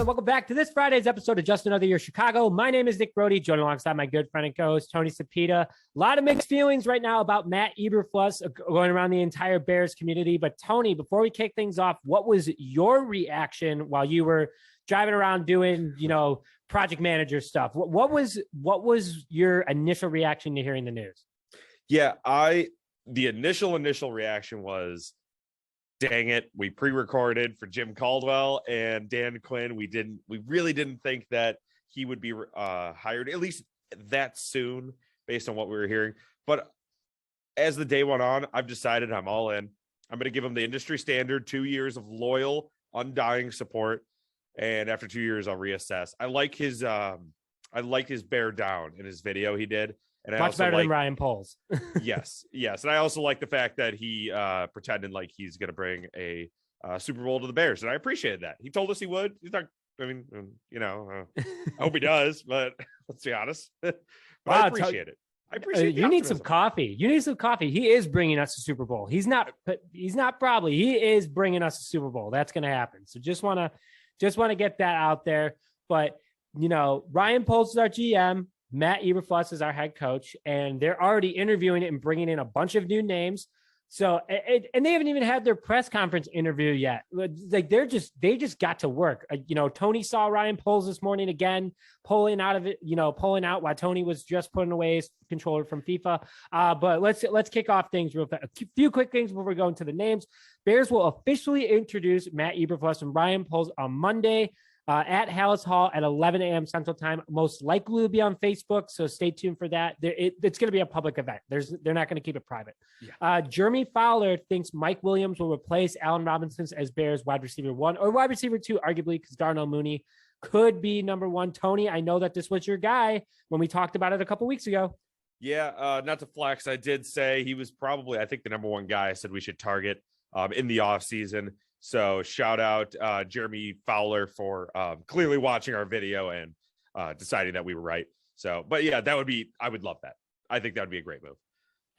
and welcome back to this Friday's episode of Just Another Year Chicago. My name is Nick Brody, joined alongside my good friend and co-host, Tony Cepeda. A lot of mixed feelings right now about Matt Eberflus going around the entire Bears community. But Tony, before we kick things off, what was your reaction while you were driving around doing, project manager stuff? What was your initial reaction to hearing the news? Yeah, the initial reaction was, dang it, we pre-recorded for Jim Caldwell and Dan Quinn. We really didn't think that he would be hired, at least that soon, based on what we were hearing. But as the day went on, I've decided I'm all in. I'm going to give him the industry standard 2 years of loyal, undying support. And after 2 years, I'll reassess. I like his bear down in his video he did. And much better than Ryan Poles. yes. And I also like the fact that he pretended like he's going to bring a Super Bowl to the Bears. And I appreciated that. He told us he would. He's not, I hope he does, but let's be honest. But wow, I appreciate it. I appreciate you need some coffee. He is bringing us a Super Bowl. He is bringing us a Super Bowl. That's going to happen. So just want to get that out there. But, Ryan Poles is our GM. Matt Eberflus is our head coach, and they're already interviewing it and bringing in a bunch of new names. So, and they haven't even had their press conference interview yet. Like they just got to work. Tony saw Ryan Poles this morning again, pulling out while Tony was just putting away his controller from FIFA. But let's kick off things real fast. A few quick things before we go into the names. Bears will officially introduce Matt Eberflus and Ryan Poles on Monday. At Hallis Hall at 11 a.m. Central Time, most likely will be on Facebook, so stay tuned for that. It's going to be a public event. They're not going to keep it private. Yeah. Jeremy Fowler thinks Mike Williams will replace Allen Robinson as Bears wide receiver 1 or wide receiver 2, arguably, because Darnell Mooney could be number 1. Tony, I know that this was your guy when we talked about it a couple weeks ago. Yeah, not to flex, I did say he was probably, I think, the number 1 guy I said we should target in the offseason. So shout out Jeremy Fowler for clearly watching our video and deciding that we were right. So, but yeah, I would love that. I think that would be a great move.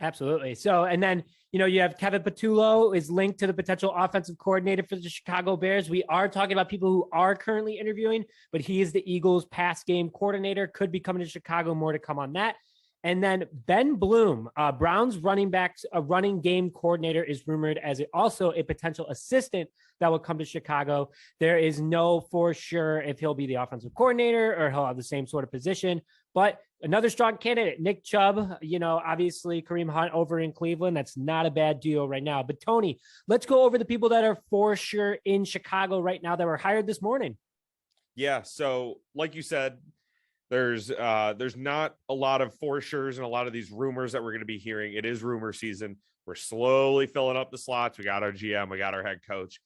Absolutely. So, and then, you have Kevin Patullo is linked to the potential offensive coordinator for the Chicago Bears. We are talking about people who are currently interviewing, but he is the Eagles pass game coordinator, could be coming to Chicago. More to come on that. And then Ben Bloom, Browns running game coordinator, is rumored as also a potential assistant that will come to Chicago. There is no for sure if he'll be the offensive coordinator or he'll have the same sort of position, but another strong candidate, Nick Chubb, obviously Kareem Hunt over in Cleveland. That's not a bad deal right now. But Tony, let's go over the people that are for sure in Chicago right now that were hired this morning. Yeah. So like you said, there's not a lot of for sure's and a lot of these rumors that we're going to be hearing. It is rumor season. We're slowly filling up the slots. We got our GM, we got our head coach,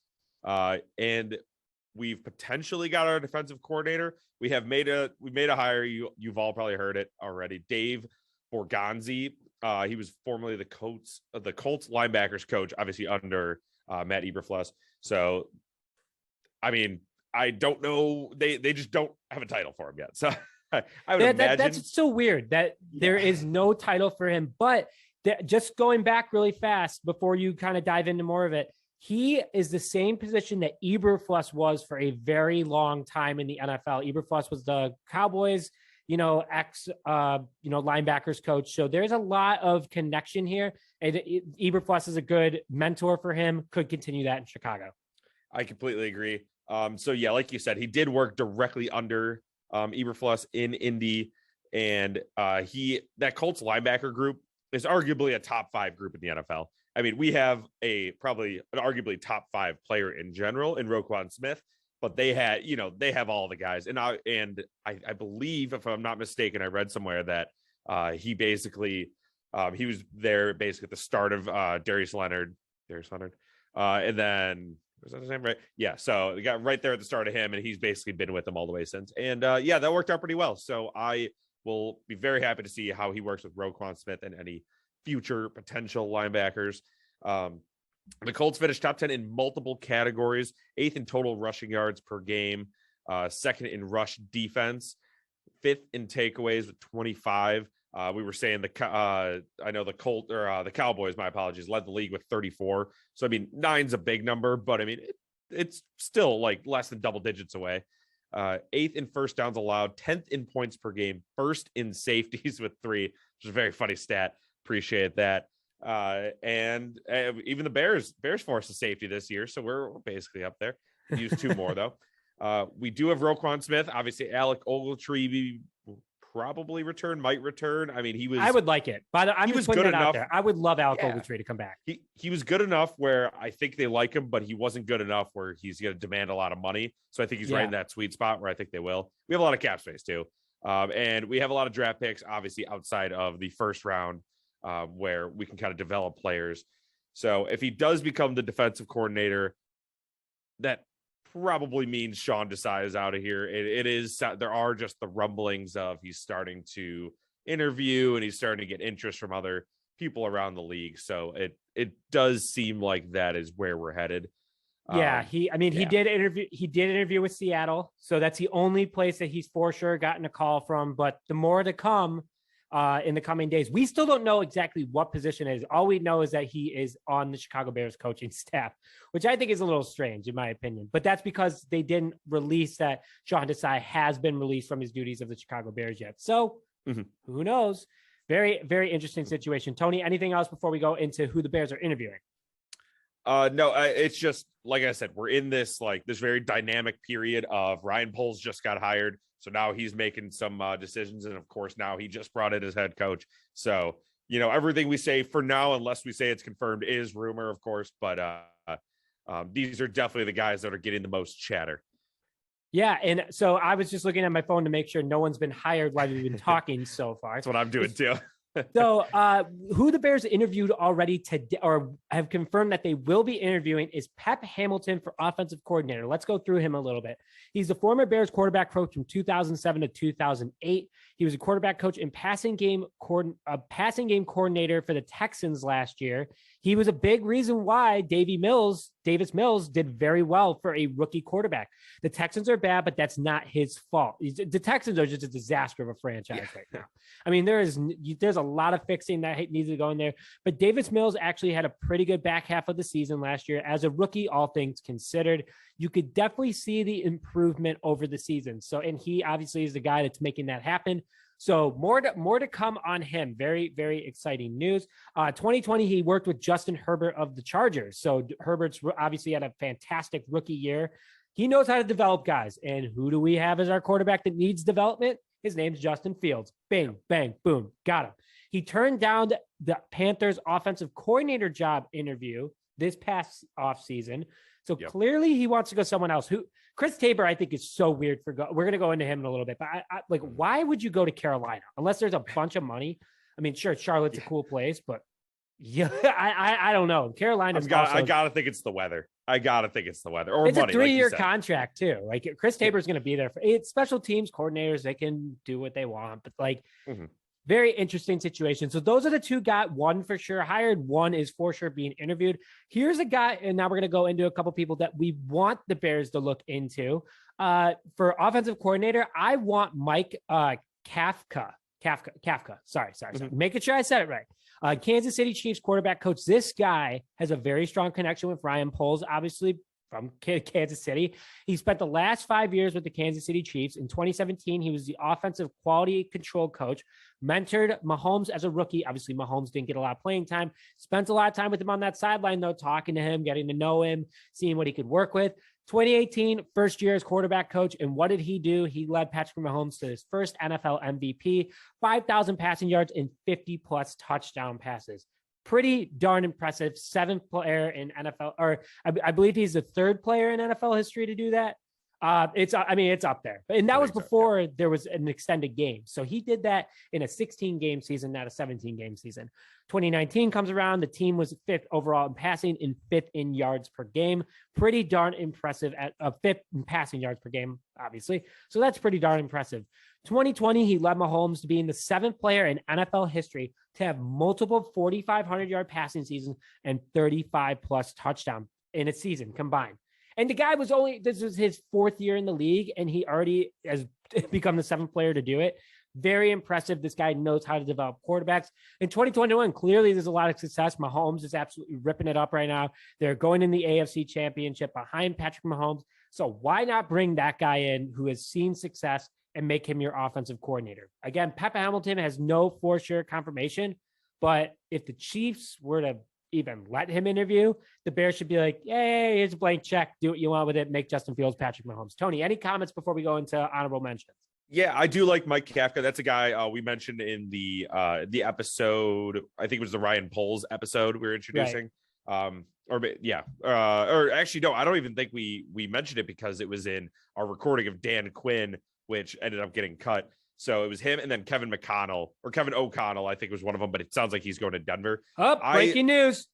and we've potentially got our defensive coordinator. We made a hire. You've all probably heard it already. Dave Borgonzi. He was formerly the Colts linebackers coach, obviously under Matt Eberflus. So, I mean, I don't know. They just don't have a title for him yet. So. I would imagine that's so weird that there is no title for him. But just going back really fast before you kind of dive into more of it, he is the same position that Eberflus was for a very long time in the NFL. Eberflus was the Cowboys, linebackers coach. So there's a lot of connection here. And Eberflus is a good mentor for him. Could continue that in Chicago. I completely agree. So yeah, like you said, he did work directly under Eberflus in Indy, and that Colts linebacker group is arguably a top 5 group in the NFL. I mean, we have probably an arguably top 5 player in general in Roquan Smith, but they have all the guys. And I believe, if I'm not mistaken, I read somewhere that he basically he was there basically at the start of Darius Leonard, and then was that his name, right? Yeah. So we got right there at the start of him, and he's basically been with them all the way since. And that worked out pretty well. So I will be very happy to see how he works with Roquan Smith and any future potential linebackers. The Colts finished top 10 in multiple categories, 8th in total rushing yards per game, 2nd in rush defense, 5th in takeaways with 25. We were saying I know the Cowboys, my apologies, led the league with 34. So, I mean, 9's a big number, but I mean, it's still like less than double digits away. 8th in first downs allowed, 10th in points per game, first in safeties with 3, which is a very funny stat. Appreciate that. And even the Bears forced a safety this year, so we're basically up there. Use 2 more though. We do have Roquan Smith. Obviously, Alec Ogletree probably might return. I mean, I would like it. I'm just putting it out there. I would love Alec Ogletree to come back. He was good enough where I think they like him, but he wasn't good enough where he's going to demand a lot of money. So I think he's right in that sweet spot where I think they will. We have a lot of cap space too. And we have a lot of draft picks, obviously outside of the first round, where we can kind of develop players. So if he does become the defensive coordinator, that probably means Sean Desai is out of here. There are just the rumblings of he's starting to interview and he's starting to get interest from other people around the league. So it does seem like that is where we're headed. He did interview with Seattle. So that's the only place that he's for sure gotten a call from, but the more to come in the coming days. We still don't know exactly what position it is. All we know is that he is on the Chicago Bears coaching staff, which I think is a little strange in my opinion, but that's because they didn't release that Sean Desai has been released from his duties of the Chicago Bears yet. So who knows? Very, very interesting situation. Tony, anything else before we go into who the Bears are interviewing? No, it's just, like I said, we're in this very dynamic period of Ryan Poles just got hired. So now he's making some decisions. And of course, now he just brought in his head coach. So, everything we say for now, unless we say it's confirmed, is rumor, of course. But these are definitely the guys that are getting the most chatter. Yeah. And so I was just looking at my phone to make sure no one's been hired while we've been talking so far. That's what I'm doing too. So who the Bears interviewed already today, or have confirmed that they will be interviewing, is Pep Hamilton for offensive coordinator. Let's go through him a little bit. He's the former Bears quarterback coach from 2007 to 2008. He was a quarterback coach and passing game coordinator for the Texans last year. He was a big reason why Davis Mills did very well for a rookie quarterback. The Texans are bad, but that's not his fault. The Texans are just a disaster of a franchise right now. I mean, there's a lot of fixing that needs to go in there, but Davis Mills actually had a pretty good back half of the season last year as a rookie, all things considered. You could definitely see the improvement over the season. So, and he obviously is the guy that's making that happen. So more to come on him. Very, very exciting news. 2020, he worked with Justin Herbert of the Chargers. So Herbert's obviously had a fantastic rookie year. He knows how to develop guys. And who do we have as our quarterback that needs development? His name's Justin Fields. Bing, bang, boom. Got him. He turned down the Panthers offensive coordinator job interview this past offseason. So clearly he wants to go someone else. Chris Tabor, I think, is so weird. We're going to go into him in a little bit, but why would you go to Carolina unless there's a bunch of money? I mean, sure, Charlotte's a cool place, but I don't know. Carolina's I gotta think it's the weather. Or it's money. A 3-year contract too. Like Chris Tabor's going to be there for it's special teams coordinators. They can do what they want, but very interesting situation. So those are the two got one for sure hired. One is for sure being interviewed. Here's a guy, and now we're going to go into a couple people that we want the Bears to look into. For offensive coordinator, I want Mike Kafka. Sorry. Making sure I said it right. Kansas City Chiefs quarterback coach. This guy has a very strong connection with Ryan Poles, obviously from Kansas City. He spent the last 5 years with the Kansas City Chiefs. In 2017, he was the offensive quality control coach, mentored Mahomes as a rookie. Obviously, Mahomes didn't get a lot of playing time. Spent a lot of time with him on that sideline, though, talking to him, getting to know him, seeing what he could work with. 2018, first year as quarterback coach. And what did he do? He led Patrick Mahomes to his first NFL MVP, 5,000 passing yards and 50-plus touchdown passes. Pretty darn impressive. 7th player in NFL, or I believe he's the 3rd player in NFL history to do that. It's up there. And that was before there was an extended game. So he did that in a 16-game season, not a 17-game season. 2019 comes around. The team was 5th overall in passing and 5th in yards per game. Pretty darn impressive at 5th in passing yards per game, obviously. So that's pretty darn impressive. 2020, he led Mahomes to being the 7th player in NFL history to have multiple 4,500-yard passing seasons and 35-plus touchdown in a season combined. And the guy this was his 4th year in the league, and he already has become the 7th player to do it. Very impressive. This guy knows how to develop quarterbacks. In 2021, clearly there's a lot of success. Mahomes is absolutely ripping it up right now. They're going in the AFC Championship behind Patrick Mahomes. So why not bring that guy in who has seen success and make him your offensive coordinator? Again, Pep Hamilton has no for sure confirmation, but if the Chiefs were to even let him interview, the Bears should be like, hey, here's a blank check. Do what you want with it. Make Justin Fields, Patrick Mahomes. Tony, any comments before we go into honorable mentions? Yeah, I do like Mike Kafka. That's a guy we mentioned in the episode. I think it was the Ryan Poles episode we were introducing. Right. Or actually, no, I don't even think we mentioned it because it was in our recording of Dan Quinn, which ended up getting cut. So it was him and then Kevin O'Connell, I think was one of them, but it sounds like he's going to Denver. Breaking news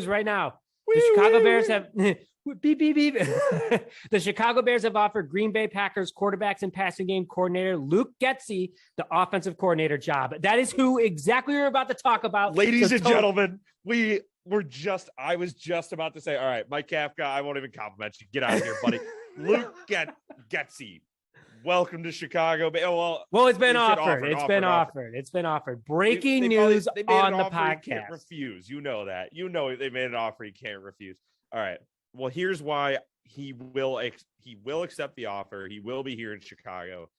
right now. The Chicago Bears have beep, beep, beep. The Chicago Bears have offered Green Bay Packers quarterbacks and passing game coordinator Luke Getsy the offensive coordinator job. That is who exactly we're about to talk about. Ladies and gentlemen, I was just about to say, all right, Mike Kafka, I won't even compliment you. Get out of here, buddy. Luke Getsy. Welcome to Chicago. Well, it's been offered. It's been offered. Breaking news on the podcast. You can't refuse. You know that. You know they made an offer you can't refuse. All right. Well, here's why he will accept the offer. He will be here in Chicago.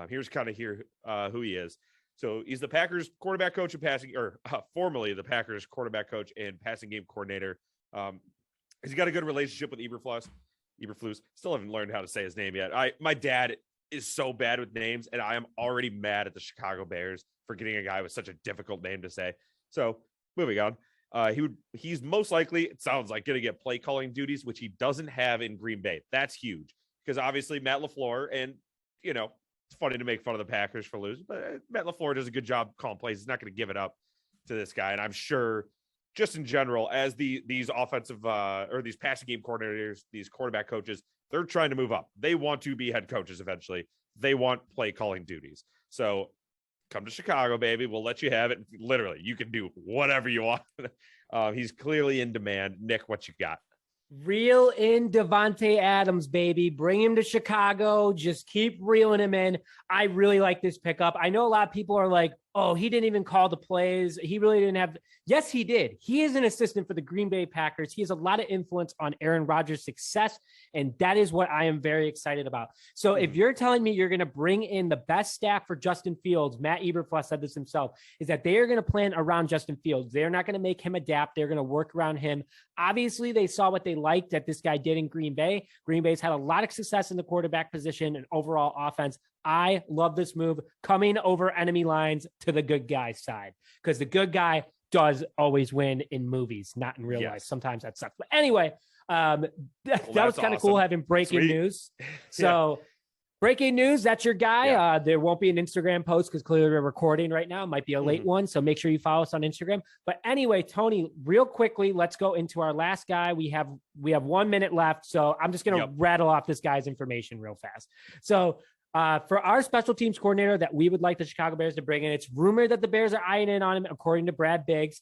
Here's kind of who he is. So he's the Packers quarterback coach and formerly the Packers quarterback coach and passing game coordinator. He's got a good relationship with Eberflus. Still haven't learned how to say his name yet. My dad is so bad with names, and I am already mad at the Chicago Bears for getting a guy with such a difficult name to say. So moving on, he's most likely, it sounds like, going to get play calling duties, which he doesn't have in Green Bay. That's huge because obviously Matt LaFleur, and it's funny to make fun of the Packers for losing, but Matt LaFleur does a good job calling plays. He's not going to give it up to this guy, and I'm sure just in general, as these offensive or these passing game coordinators, these quarterback coaches, they're trying to move up. They want to be head coaches eventually. They want play calling duties. So come to Chicago, baby. We'll let you have it. Literally, you can do whatever you want. He's clearly in demand. Nick, what you got? Reel in Davante Adams, baby. Bring him to Chicago. Just keep reeling him in. I really like this pickup. I know a lot of people are like, oh, he didn't even call the plays. He really didn't have. Yes, he did. He is an assistant for the Green Bay Packers. He has a lot of influence on Aaron Rodgers' success, and that is what I am very excited about. So if you're telling me you're going to bring in the best staff for Justin Fields, Matt Eberflus said this himself, is that they are going to plan around Justin Fields. They're not going to make him adapt. They're going to work around him. Obviously, they saw what they liked that this guy did in Green Bay. Green Bay's had a lot of success in the quarterback position and overall offense. I love this move, coming over enemy lines to the good guy side, because the good guy does always win in movies, not in real life. Sometimes that sucks. But anyway, that was kind of cool having breaking news. So breaking news, that's your guy. Yeah. There won't be an Instagram post because clearly we're recording right now. It might be a late one. So make sure you follow us on Instagram. But anyway, Tony, real quickly, let's go into our last guy. We have 1 minute left. So I'm just going to rattle off this guy's information real fast. So for our special teams coordinator that we would like the Chicago Bears to bring in, it's rumored that the Bears are eyeing in on him, according to Brad Biggs.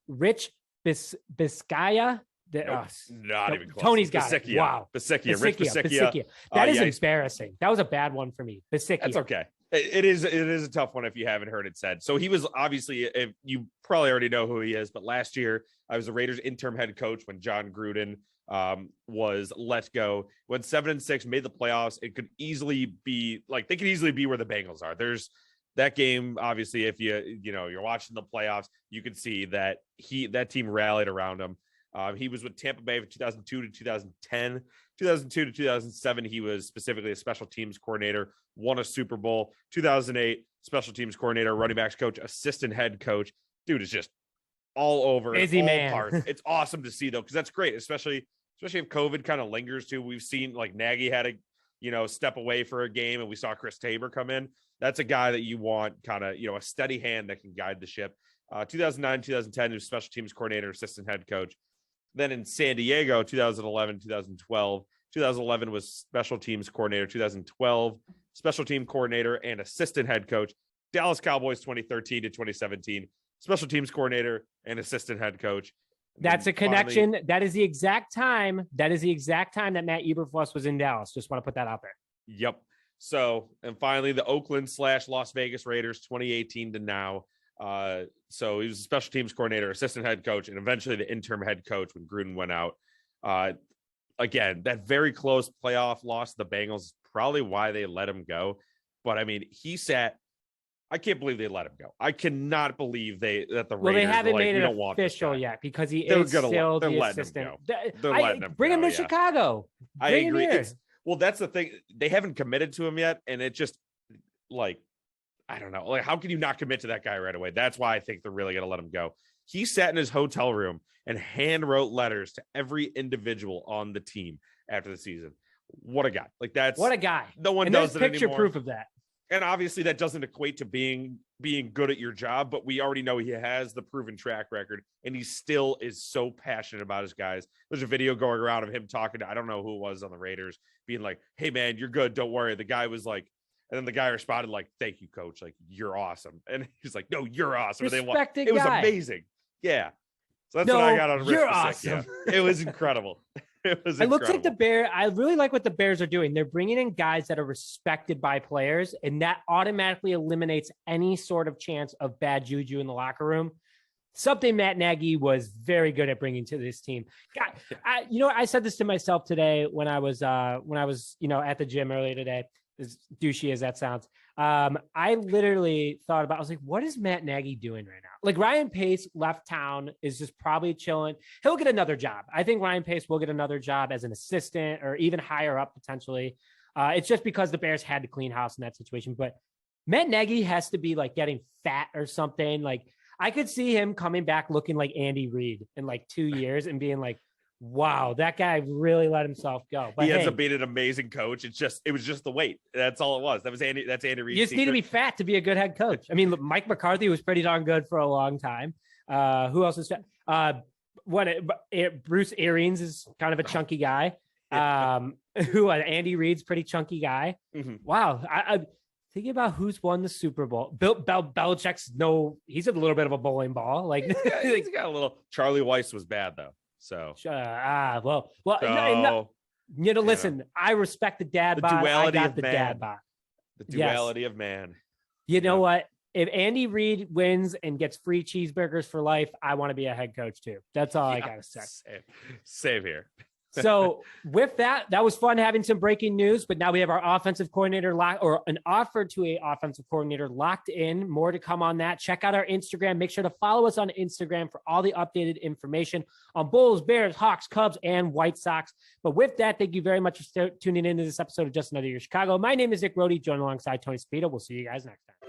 Rich Bisaccia. Not even close. Tony's got it. Wow. Rich Bisaccia. That is embarrassing. That was a bad one for me. Bisaccia. That's okay. It is a tough one if you haven't heard it said. So he was obviously, you probably already know who he is, but last year I was the Raiders interim head coach when John Gruden was let go. Went 7-6, made the playoffs. It could easily be where the Bengals are. There's that game. Obviously, if you're watching the playoffs, you can see that that team rallied around him. He was with Tampa Bay from 2002 to 2010, 2002 to 2007. He was specifically a special teams coordinator, won a Super Bowl. 2008, special teams coordinator, running backs coach, assistant head coach. Dude is just all over. Busy man. Parts. It's awesome to see though, because that's great, especially if COVID kind of lingers too. We've seen like Nagy had to, step away for a game, and we saw Chris Tabor come in. That's a guy that you want kind of, a steady hand that can guide the ship. 2009, 2010, he was special teams coordinator, assistant head coach. Then in San Diego, 2011, 2012, 2011 was special teams coordinator, 2012, special team coordinator and assistant head coach. Dallas Cowboys 2013 to 2017, special teams coordinator and assistant head coach. That's a connection. That is the exact time that Matt Eberflus was in Dallas. Just want to put that out there. Yep. So, and finally, the Oakland/Las Vegas Raiders 2018 to now. So he was a special teams coordinator, assistant head coach, and eventually the interim head coach when Gruden went out. again, that very close playoff loss to the Bengals is probably why they let him go. But I mean, I can't believe they let him go. I cannot believe that the Raiders they haven't made it official yet because they're still the assistant. They're letting him bring go, him to Chicago. I agree. That's the thing. They haven't committed to him yet, and it just I don't know. How can you not commit to that guy right away? That's why I think they're really going to let him go. He sat in his hotel room and hand wrote letters to every individual on the team after the season. What a guy. What a guy. No one does it anymore. Picture proof of that. And obviously that doesn't equate to being good at your job, but we already know he has the proven track record, and he still is so passionate about his guys. There's a video going around of him talking to, I don't know who it was on the Raiders, being like, hey man, you're good. Don't worry. The guy was like, and then the guy responded like, thank you, coach. Like, you're awesome. And he's like, no, you're awesome. It was amazing. Yeah. So that's what I got on Rich You're Bisaccia. awesome. It was incredible. It looks like I really like what the Bears are doing. They're bringing in guys that are respected by players, and that automatically eliminates any sort of chance of bad juju in the locker room. Something Matt Nagy was very good at bringing to this team. God, I said this to myself today when I was at the gym earlier today. As douchey as that sounds, I literally thought about, I was like, what is Matt Nagy doing right now? Like, Ryan Pace left town, is just probably chilling. He'll get another job. I think Ryan Pace will get another job as an assistant or even higher up potentially. It's just because the Bears had to clean house in that situation. But Matt Nagy has to be like getting fat or something. Like, I could see him coming back looking like Andy Reid in like 2 years and being like, wow, that guy really let himself go. But he ends up being an amazing coach. It was just the weight. That's all it was. That's Andy Reid's You just need to be fat to be a good head coach. I mean, Mike McCarthy was pretty darn good for a long time. Who else is Bruce Arians is kind of a chunky guy. Andy Reid's pretty chunky guy. Mm-hmm. Wow. I thinking about who's won the Super Bowl. Belichick's he's a little bit of a bowling ball. Like he's got a little. Charlie Weiss was bad though. So listen, I respect the dad bod. Duality I got of the man. dad bod. The duality of man. You know what? If Andy Reid wins and gets free cheeseburgers for life, I want to be a head coach too. That's all I gotta say. Same here. So with that was fun having some breaking news, but now we have our offensive coordinator an offer to a offensive coordinator locked in. More to come on that. Check out our Instagram. Make sure to follow us on Instagram for all the updated information on Bulls, Bears, Hawks, Cubs, and White Sox. But with that, thank you very much for tuning into this episode of Just Another Year Chicago. My name is Nick Rohde, joined alongside Tony Spito. We'll see you guys next time.